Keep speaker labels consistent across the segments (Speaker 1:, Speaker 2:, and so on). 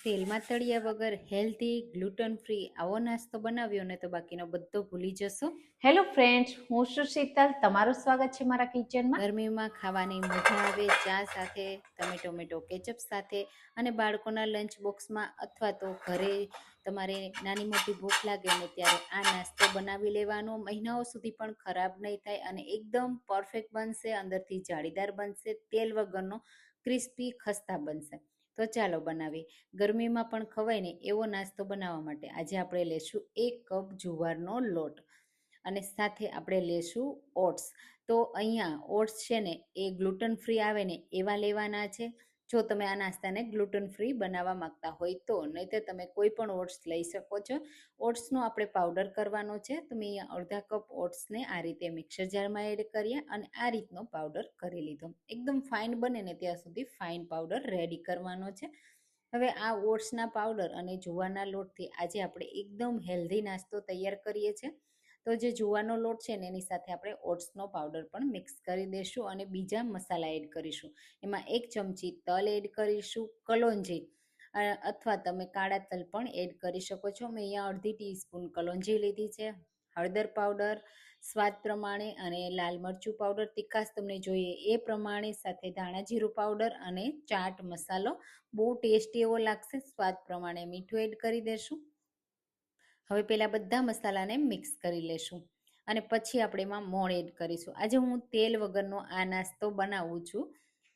Speaker 1: તેલમાં તળિયા વગર હેલ્ધી ગ્લુટન ફ્રી આવો નાસ્તો બનાવ્યો ને તો બાકીનો બધો ભૂલી જશો.
Speaker 2: હેલો ફ્રેન્ડ્સ, હું છું શીતલ. તમારું સ્વાગત છે મારા કિચનમાં.
Speaker 1: ગરમીમાં ખાવાની મજા આવે ચા સાથે, તમે ટોમેટો કેચઅપ સાથે અને બાળકોના લંચ બોક્સમાં અથવા તો ઘરે તમારે નાની મોટી ભૂખ લાગે ને ત્યારે આ નાસ્તો બનાવી લેવાનો. મહિનાઓ સુધી પણ ખરાબ નહીં થાય અને એકદમ પરફેક્ટ બનશે, અંદરથી જાળીદાર બનશે, તેલ વગરનો ક્રિસ્પી ખસ્તા બનશે. તો ચાલો બનાવીએ. ગરમીમાં પણ ખવાય ને એવો નાસ્તો બનાવવા માટે આજે આપણે લેશું 1 કપ જુવારનો લોટ અને સાથે આપણે લેશું ઓટ્સ. તો અહીંયા ઓટ્સ છે ને એ ગ્લુટન ફ્રી આવે ને એવા લેવાના છે. જો તમે આ નાસ્તાને ગ્લુટન ફ્રી બનાવવા માંગતા હોય તો, નહીં તો તમે કોઈ પણ ઓટ્સ લઈ શકો છો. ઓટ્સનો આપણે પાવડર કરવાનો છે. તો મેં અહીંયા અડધા કપ ઓટ્સને આ રીતે મિક્સર જારમાં એડ કરીએ અને આ રીતનો પાવડર કરી લીધો. એકદમ ફાઇન બને ને ત્યાં સુધી ફાઇન પાવડર રેડી કરવાનો છે. હવે આ ઓટ્સના પાવડર અને જુવારના લોટથી આજે આપણે એકદમ હેલ્ધી નાસ્તો તૈયાર કરીએ છીએ. તો જે જુવારનો લોટ છે ને એની સાથે આપણે ઓટ્સનો પાવડર પણ મિક્સ કરી દઈશું અને બીજા મસાલા એડ કરીશું. એમાં 1 ચમચી તલ એડ કરીશું, કલોંજી અથવા તમે કાળા તલ પણ એડ કરી શકો છો. મેં અહીંયા અડધી ટીસ્પૂન કલોંજી લીધી છે, હળદર પાવડર સ્વાદ પ્રમાણે અને લાલ મરચું પાવડર તીખાશ તમને જોઈએ એ પ્રમાણે, સાથે ધાણા જીરું પાવડર અને ચાટ મસાલો બહુ ટેસ્ટી એવો લાગશે. સ્વાદ પ્રમાણે મીઠું એડ કરી દેશું. હવે પહેલાં બધા મસાલાને મિક્સ કરી લેશું અને પછી આપણે એમાં મોણ એડ કરીશું. આજે હું તેલ વગરનો આ નાસ્તો બનાવું છું,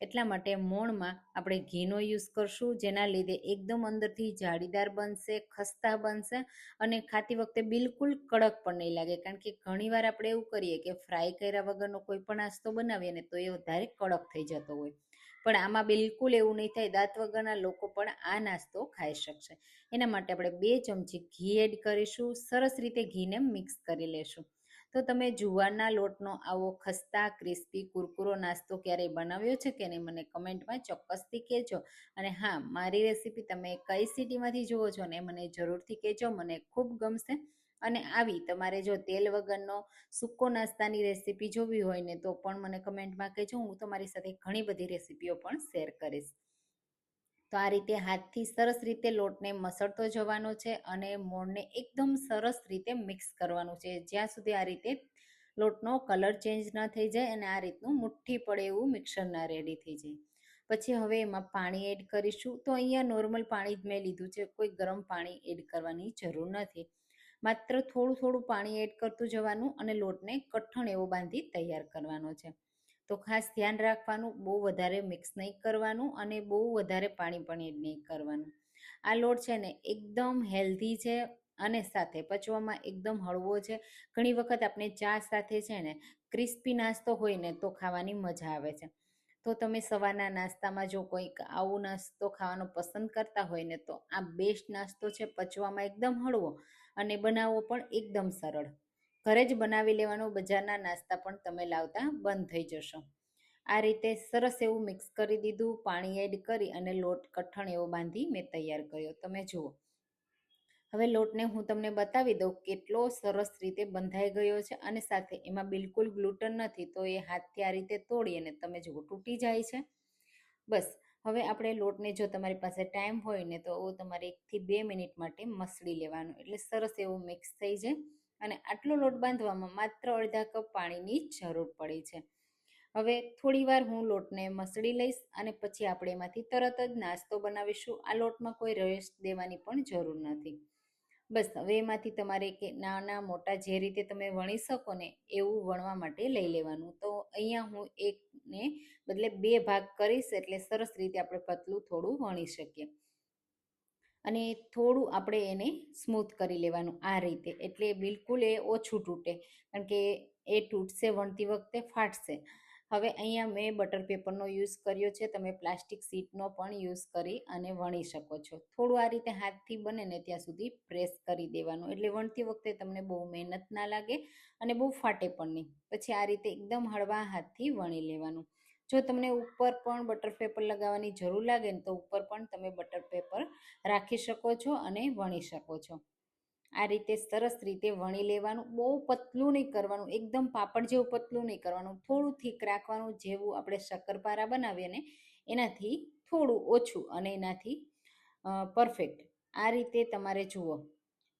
Speaker 1: એટલા માટે મોણમાં આપણે ઘીનો યુઝ કરશું, જેના લીધે એકદમ અંદરથી જાળીદાર બનશે, ખસ્તા બનશે અને ખાતી વખતે બિલકુલ કડક પણ નહીં લાગે. કારણ કે ઘણીવાર આપણે એવું કરીએ કે ફ્રાય કર્યા વગરનો કોઈ પણ નાસ્તો બનાવીએ ને તો એ વધારે કડક થઈ જતો હોય, પણ આમાં બિલકુલ એવું નહીં થાય. દાંત વગરના લોકો પણ આ નાસ્તો ખાઈ શકશે. એના માટે આપણે 2 ચમચી ઘી એડ કરીશું. સરસ રીતે ઘીને મિક્સ કરી લેશું. તો તમે જુવારના લોટનો આવો ખસ્તા ક્રિસ્પી કુરકુરો નાસ્તો ક્યારેય બનાવ્યો છે કે નહીં, મને કમેન્ટમાં ચોક્કસથી કહેજો. અને હા, મારી રેસીપી તમે કઈ સિટીમાંથી જુઓ છો ને મને જરૂરથી કહેજો, મને ખૂબ ગમશે. અને આવી તમારે જો તેલ વગરનો સૂકો નાસ્તાની રેસીપી જોવી હોય ને તો પણ મને કમેન્ટમાં કહેજો. હું તમારી સાથે ઘણી બધી રેસીપીઓ પણ શેર કરીશ. તો આ રીતે હાથથી સરસ રીતે લોટને મસળતો જવાનો છે અને મોણને એકદમ સરસ રીતે મિક્સ કરવાનું છે, જ્યાં સુધી આ રીતે લોટનો કલર ચેન્જ ન થઈ જાય અને આ રીતનું મુઠ્ઠી પડે એવું મિક્સર ના રેડી થઈ જાય. પછી હવે એમાં પાણી એડ કરીશું. તો અહીંયા નોર્મલ પાણી જ મેં લીધું છે, કોઈ ગરમ પાણી એડ કરવાની જરૂર નથી. માત્ર થોડું થોડું પાણી એડ કરતું જવાનું અને લોટને કઠણ એવો બાંધી તૈયાર કરવાનો છે. તો ખાસ ધ્યાન રાખવાનું, બહુ વધારે મિક્સ નહીં કરવાનું અને બહુ વધારે પાણી પણ એડ નહીં કરવાનું. આ લોટ છે ને એકદમ હેલ્ધી છે અને સાથે પચવામાં એકદમ હળવો છે. ઘણી વખત આપણે ચા સાથે છે ને ક્રિસ્પી નાસ્તો હોય ને તો ખાવાની મજા આવે છે. તો તમે સવારના નાસ્તામાં જો કોઈક આવો નાસ્તો ખાવાનો પસંદ કરતા હોય ને તો આ બેસ્ટ નાસ્તો છે. પચવામાં એકદમ હળવો અને બનાવવો પણ એકદમ સરળ. ઘરે જ બનાવી લેવાનો, બજારના નાસ્તા પણ તમે લાવતા બંધ થઈ જશો. આ રીતે સરસ એવું મિક્સ કરી દીધું, પાણી એડ કરી અને લોટ કઠણ એવો બાંધી મેં તૈયાર કર્યો. તમે જુઓ, હવે લોટને હું તમને બતાવી દઉં કેટલો સરસ રીતે બંધાઈ ગયો છે અને સાથે એમાં બિલકુલ ગ્લુટન નથી. તો એ હાથથી આ રીતે તોડી અને તમે જુઓ તૂટી જાય છે. બસ હવે આપણે લોટને, જો તમારી પાસે ટાઈમ હોય ને તો તમારે 1 થી 2 મિનિટ માટે મસળી લેવાનું, એટલે સરસ એવું મિક્સ થઈ જાય. અને આટલો લોટ બાંધવામાં માત્ર અડધા કપ પાણીની જ જરૂર પડી છે. હવે થોડી વાર હું લોટને મસળી લઈશ અને પછી આપણે એમાંથી તરત જ નાસ્તો બનાવીશું. આ લોટમાં કોઈ રેસ્ટ દેવાની પણ જરૂર નથી. બસ હવે એમાંથી તમારે કે નાના મોટા જે રીતે તમે વણી શકો ને એવું વણવા માટે લઈ લેવાનું. તો અહીંયા હું એકને બદલે 2 ભાગ કરીશ, એટલે સરસ રીતે આપણે પતલું થોડું વણી શકીએ. અને થોડું આપણે એને સ્મૂથ કરી લેવાનું આ રીતે, એટલે બિલકુલ એ ઓછું તૂટે, કારણ કે એ તૂટશે વણતી વખતે ફાટશે. હવે અહીંયા મેં બટર પેપરનો યુઝ કર્યો છે, તમે પ્લાસ્ટિક શીટનો પણ યુઝ કરી અને વણી શકો છો. થોડું આ રીતે હાથથી બને ને ત્યાં સુધી પ્રેસ કરી દેવાનું, એટલે વણતી વખતે તમને બહુ મહેનત ના લાગે અને બહુ ફાટે પણ નહીં. પછી આ રીતે એકદમ હળવા હાથથી વણી લેવાનું. જો તમને ઉપર પણ બટર પેપર લગાવવાની જરૂર લાગે ને તો ઉપર પણ તમે બટર પેપર રાખી શકો છો અને વણી શકો છો. આ રીતે સરસ રીતે વણી લેવાનું. બહુ પતલું નહીં કરવાનું, એકદમ પાપડ જેવું પતલું નહીં કરવાનું, થોડું થીક રાખવાનું, જેવું આપણે શક્કરપારા બનાવીએ ને એનાથી થોડું ઓછું અને એનાથી પરફેક્ટ આ રીતે તમારે જુઓ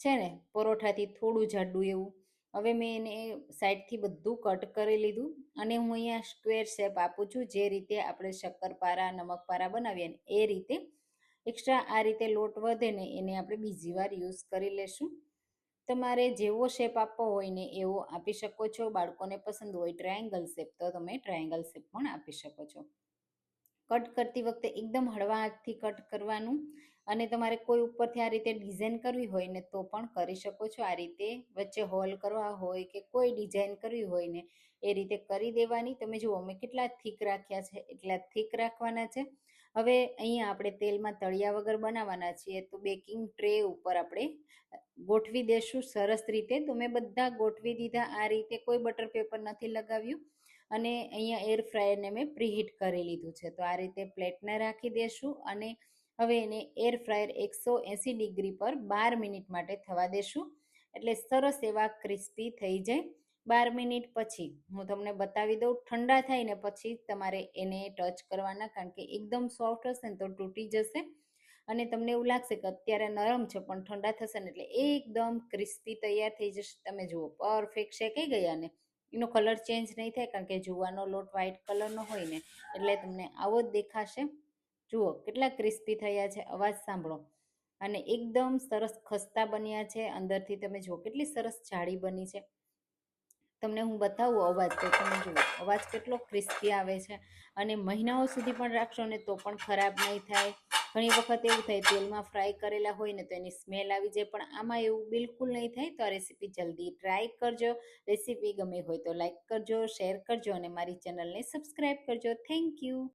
Speaker 1: છે ને, પરોઠાથી થોડું જાડું એવું. હવે મેં એને સાઈડથી બધું કટ કરી લીધું અને હું અહીંયા સ્ક્વેર શેપ આપું છું, જે રીતે આપણે શક્કરપારા નમકપારા બનાવીએ ને એ રીતે. એક્સ્ટ્રા આ રીતે લોટ વધે ને એને આપણે બીજી વાર યુઝ કરી લેશું. તમારે જેવો શેપ આપવો હોય ને એવો આપી શકો છો. બાળકોને પસંદ હોય ટ્રાયેંગલ શેપ તો તમે ટ્રાયેંગલ શેપ પણ આપી શકો છો. કટ કરતી વખતે એકદમ હળવા હાથથી કટ કરવાનું. અને તમારે કોઈ ઉપરથી આ રીતે ડિઝાઇન કરવી હોય ને તો પણ કરી શકો છો. આ રીતે વચ્ચે હોલ કરવા હોય કે કોઈ ડિઝાઇન કરવી હોય ને એ રીતે કરી દેવાની. તમે જુઓ મેં કેટલા થીક રાખ્યા છે, એટલા થીક રાખવાના છે. હવે અહીંયા આપણે તેલમાં તળિયા વગર બનાવવાના છીએ, તો બેકિંગ ટ્રે ઉપર આપણે ગોઠવી દેશું સરસ રીતે. તો મેં બધા ગોઠવી દીધા આ રીતે, કોઈ બટર પેપર નથી લગાવ્યું. અને અહીંયા એર ફ્રાયરને મેં પ્રીહીટ કરી લીધું છે. તો આ રીતે પ્લેટને રાખી દેશું અને હવે એને એર ફ્રાયર 180 ડિગ્રી પર 12 મિનિટ માટે થવા દેશું. એટલે સરસ એવા ક્રિસ્પી થઈ જાય. 12 મિનિટ પછી હું તમને બતાવી દઉં. ઠંડા થાય ને પછી તમારે એને ટચ કરવાના, કારણ કે એકદમ સોફ્ટ હશે ને તો તૂટી જશે અને તમને એવું લાગશે કે અત્યારે નરમ છે, પણ ઠંડા થશે ને એટલે એકદમ ક્રિસ્પી તૈયાર થઈ જશે. તમે જુઓ પરફેક્ટ શેકાઈ ગયા ને, એનો કલર ચેન્જ નહીં થાય, કારણ કે જુવાનો લોટ વ્હાઈટ કલરનો હોય ને એટલે તમને આવો જ દેખાશે. જુઓ કેટલા ક્રિસ્પી થયા છે, અવાજ સાંભળો. અને એકદમ સરસ ખસ્તા બન્યા છે અંદરથી. તમે જુઓ કેટલી સરસ જાળી બની છે. તમને હું બતાવું અવાજ તો તમે જુઓ અવાજ કેટલો ક્રિસ્પી આવે છે. અને મહિનાઓ સુધી પણ રાખશો ને તો પણ ખરાબ નહીં થાય. ઘણી વખત એવું થાય તેલમાં ફ્રાય કરેલા હોય ને તો એની સ્મેલ આવી જાય, પણ આમાં એવું બિલકુલ નહીં થાય. તો આ રેસીપી જલ્દી ટ્રાય કરજો. રેસીપી ગમી હોય તો લાઈક કરજો, શેર કરજો અને મારી ચેનલને સબસ્ક્રાઈબ કરજો. Thank you.